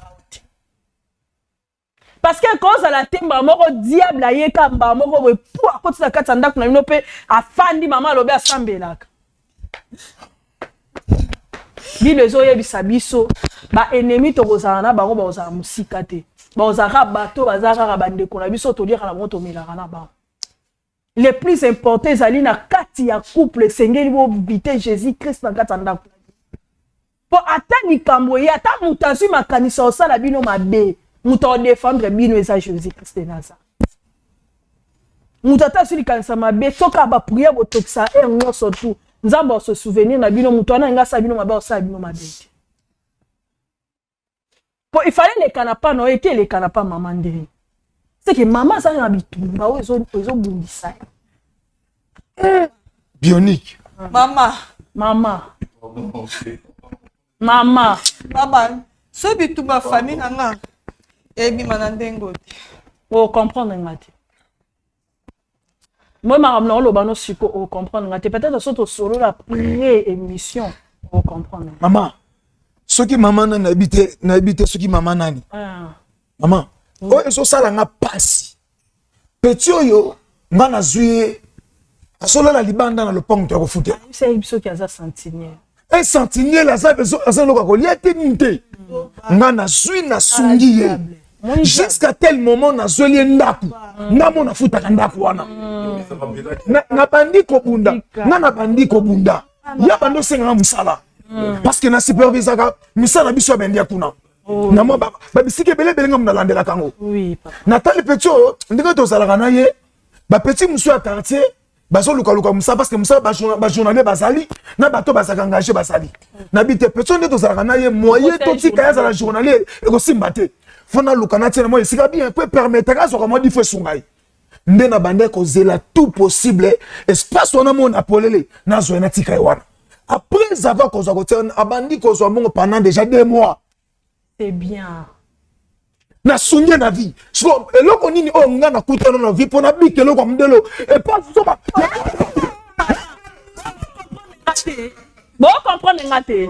parce que quand ça la temba moko diable aye kamba moko we pour à côté de katanda kuna bino pe afandi maman lobe asambelaka Bible zo yebisa biso ba ennemi to kozala na bango ba ozala musika te ba ozaka bato bazaka bandeko na biso to lira na moto melaka na ba le plus important ezali na kati ya couple sengeli bo vite Jésus Christ na katanda po atani kambo ya ta mutazu makanisa osala bino mabe muto défendre bino eza Jésus Christ de Nazareth muto ta suli kanisa mabe soka ba prier bo tokisa ngo surtout nzamba se souvenir na bino muto na ngasa bino mabe osala bino mabe po il fallait les canapes no était les canapes maman ndé c'est que maman ça na bitumba ozo bundisa bionique mama so bitumba famille nanga ebi manandengo o comprendre ngati moi maram na loba no siko o comprendre ngati peut-être surtout solo la première émission o comprendre maman ce qui maman na habité ce qui maman nani maman o eso sala nga pasi petit oyo nga na zuye solo la libanda na le pont to ko futé c'est ibiso ki aza sentinelle un sentinelle aza loka ko liate nite nga na zui na sungi ye jusqu'à tel moment na zoli ndaku nga mona futa ndaku wana na bandi ko bunda nga na bandi ko bunda ya bando senga musala parce que na superviseur ka misala biso bendi kuna na mo ba bisike bele nga mna landela kango oui na tali petit ndinga to sala na ye ba petit musu ya quartier baso luka musa parce que musa ba journalier bazali na bato bazaka engagé bazali na bité petit nde to sala na ye moyen to tika ya la journalier e ko simbate fona luka na tina mo esika bien peut permettre ka so comme dit fo sungai nde na bande ko zela tout possible espace wana mo na polele na zo na tika wana après avoir ko zo ko tina abandi ko zo mo pendant déjà 2 mois c'est bien na sunye na vie so eloko nini o nga na kutana na vie pona bike eloko mdelo et pas so ba bon comprendre ngate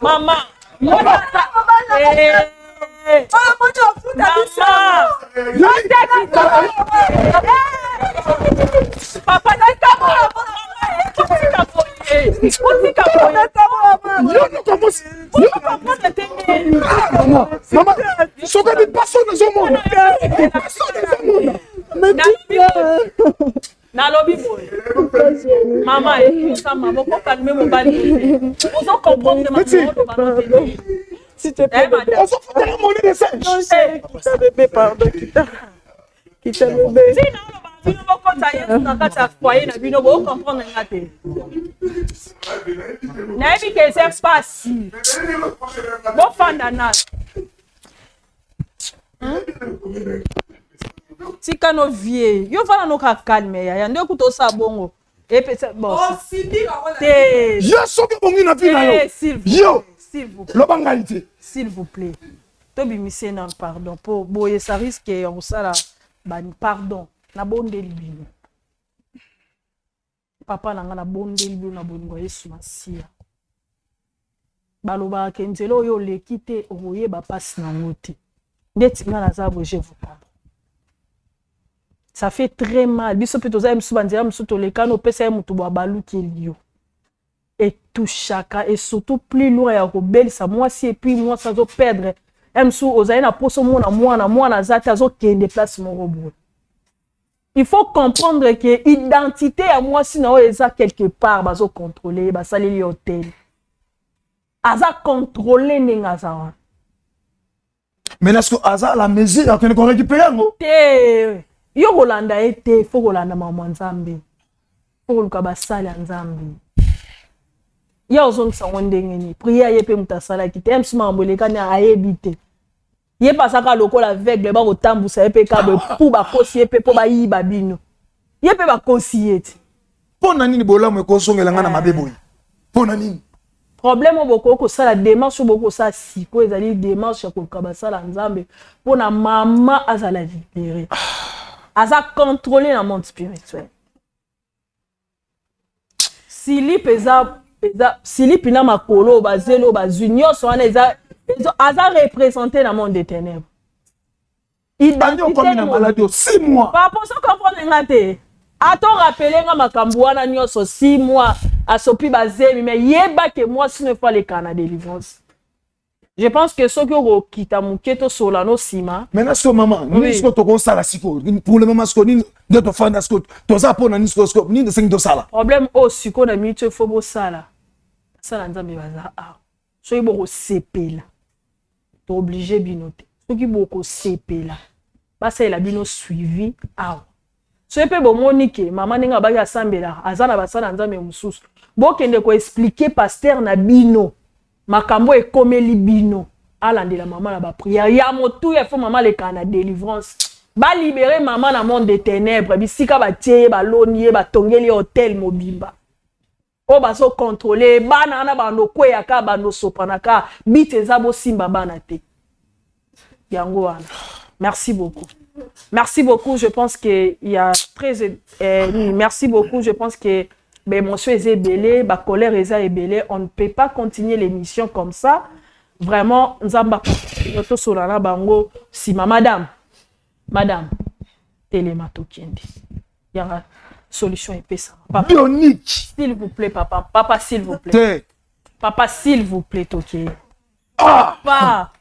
maman papa nalobi boy mama sama boko calmer mon bali ozo comprendre ma s'il te plaît on s'en fout de la monnaie de singe quitte bébé pardon quitte bébé bino bokota yesu na kati ya foyer na bino bo comprendre nga te nayebi ke c'est pasi bofanda na tika no vie yo fana no ka calme ya nde kuto sa bongo epesa bon te yo soki bongi na vina yo s'il vous plaît to bimise na pardon pour boye ça risque on sala ban pardon na bondeli bino papa nanga na bondeli bino na bolingo Yesu Masia baloba ke nzelo oyo leki te okoyeba pasi nango te ndeti nga naza bo je vous comprends ça fait très mal biso pe toza msu banzela msu tolekano pesa mutu bwa baluki elio et tout chaka et surtout plus loin ya kobelisa mwasi et puis moi ça zo perdre msu ozaye na poso mwana zate azo kende place moko boye. Il faut comprendre que l'identité à moi, sinon, elle est quelque part, bazo contrôler, basali l'hôtel. Aza contrôler n'engaza. Mais est-ce que Aza la mesure qu'on a récupéré ngo? Te, yo Rolanda ete, faut Rolanda maman Nzambe, faut le kabasali Nzambe. ya ozongisa ngo ndenge ni prière ye pe mutasala kite emsima mboleka ni ayebite ye pasaka lokola aveugle ba kotambusa ye pe kabe pour ba kosi ye pe po ba yiba bino ye pe ba kosi ye ti pona nini bolamu ekosongela nga na mabeboyi pona nini problème boko ko sala démarche boko sa siko ezali démarche ko kabasala nzambe pona mama azala libéré aza contrôler la monde spirituel Silipi na makolo bazelo bazunyo so wana aza représenter la monde des ténèbres. Identité comme une maladie 6 mois. Pas pour ça comprendre ngate. Ato rappeler nga makambu wana nyoso 6 mois asopi bazemi mais yeba que moi si ne pas les canaux délivrance. Je pense que ceux qui ont quitté Muketo Solano Sima. Maintenant, ce maman, nous sommes tous ça la siko. Pour le moment, ce qu'on dit, de te faire ce que tu as pour nous scope, ni de 5 de ça là. Problème au siko na mitu fobo sala. Sala nzambe baza ah. So iboko CP là. Tu obligé binoter. Ceux qui boko CP là. Ba ça il a bino suivi ah. So epe bo monike maman ninga ba ya sambela azana basala nzambe mususu. Bo kende ko expliquer pasteur na bino. Makambo ekomeli bino alandela maman na ba prière ya motu ya fo maman le kana délivrance ba libérer maman na monde des ténèbres bisika ba tie ba lonier ba tongeli hôtel mobimba o ba so contrôler bana na ba no kweyaka ba no sopanaka bite za bo simba bana te yango wana. Merci beaucoup je pense que il y a très merci beaucoup je pense que ben monsieur est ébélé, ba colère est ébélé, on ne peut pas continuer l'émission comme ça. Vraiment, nzamba to solana bango si madame Télémato Kendi. Il y a une solution épaisse. Bionique. S'il vous plaît papa s'il vous plaît. Papa s'il vous plaît Toké. Ah! Papa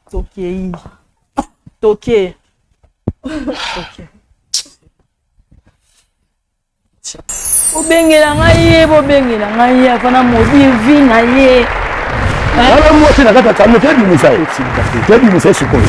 Toké. Bobengela ngai afana mobile vie na ye. Ala mo sina kata tamu tebi musa sikoyo.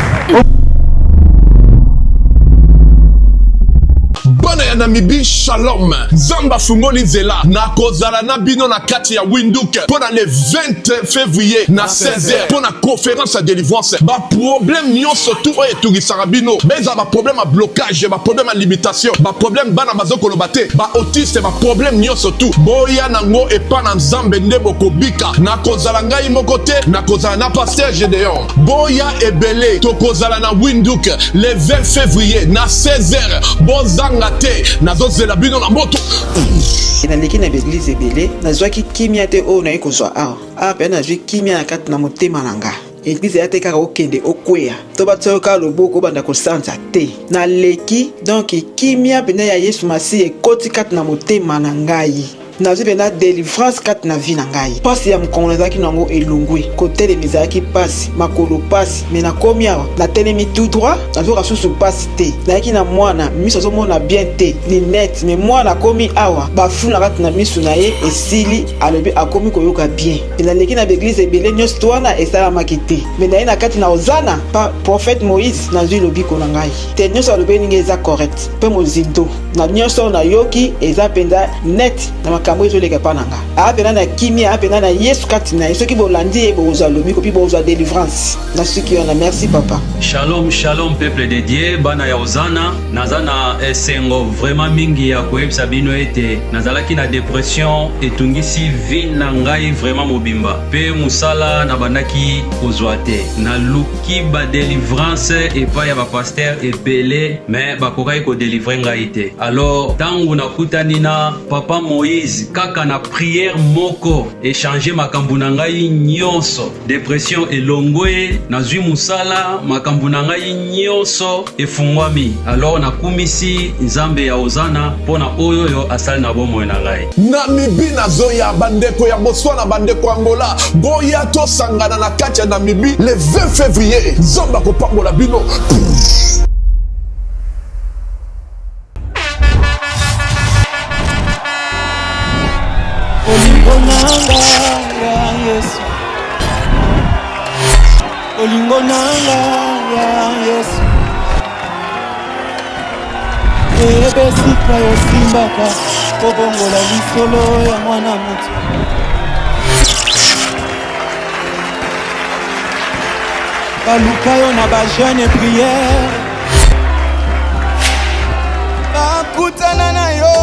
Bana ya Namibi Shalom Zamba fungoli nzela na kozala na bino na kati ya Windhoek pendant le 20 février na 16h pour la conférence à délivrance ba problème nyonso tout oyo etungisaka bino beza ba problème à blocage ba problème à limitation ba problème bana bazoko lobate ba autiste ba problème nyonso tout boya nango epa na nzambe nde bokobika na kozala ngai moko te na kozala na pasteur Gédéon boya ebele to kozala na Windhoek le 20 février na 16h bozanga nazozela bino na moto naleki na église ebele nazwaki kimia te oyo naye kozwa awa mpe nazwi kimia na kati na motema na nga église ya te kaka okende okweya to batsoyoka loboko obanda kosanza te naleki donk kimia mpena ya yesu masihi ekoti kati na motema na ngai nazwi mpena délivrance kati na vie na ngai mpasi ya mokongo nazalaki nango elongwe kotelema ezalaki mpasi makolo mpasi me nakomi awa natelemi tout droit nazoka susu mpasi te nayaki na mwana miso azomona bien te linete me mwana akomi awa bafula kati na miso na ye esili alobi akomi koyoka bien me naleki na baeglize ebele nyonso to wana esalamaki te me naye na kati na ozana pa prophète Moïse nazwi lobiko na ngai te nyonso alobi ningi eza correct mpe mozindo na nyonso oyo nayoki eza mpenza net na makambo ezoleka pa nanga apena na kimia apena na yesu kati na ye soki bolandi ye bozwa lobiko mpe bozwa délivrance na soki wana. Merci papa. Shalom peuple de Dieu bana ya ozana naza na esengo vraiment mingi ya koyebisa bino ete nazalaki na dépression etungisi vie na ngai vraiment mobimba mpe musala na bandaki kozwa te naluki badélivrance epai ya bapaster ebele me bakokaki kodélivre ngai te. Alors ntango nakutani na papa Moïse kaka na prière moko échanger makambo na ngai nyonso dépression elongwe nazwi musala makambo na ngai nyonso efungwami. Alors nakumisi nzambe ya ozana mpona oyo asali na bomoi na ngai. Namibi nazoya bandeko ya Botswana bandeko ya Angola boya tosangana na kati ya Namibi le 20 février nzamba kopambola bino. Olingo nanga ya Yesu ebesika yosimbaka kobongola lisolo ya mwana moto baluka yo na bajeune prière bakutana na yo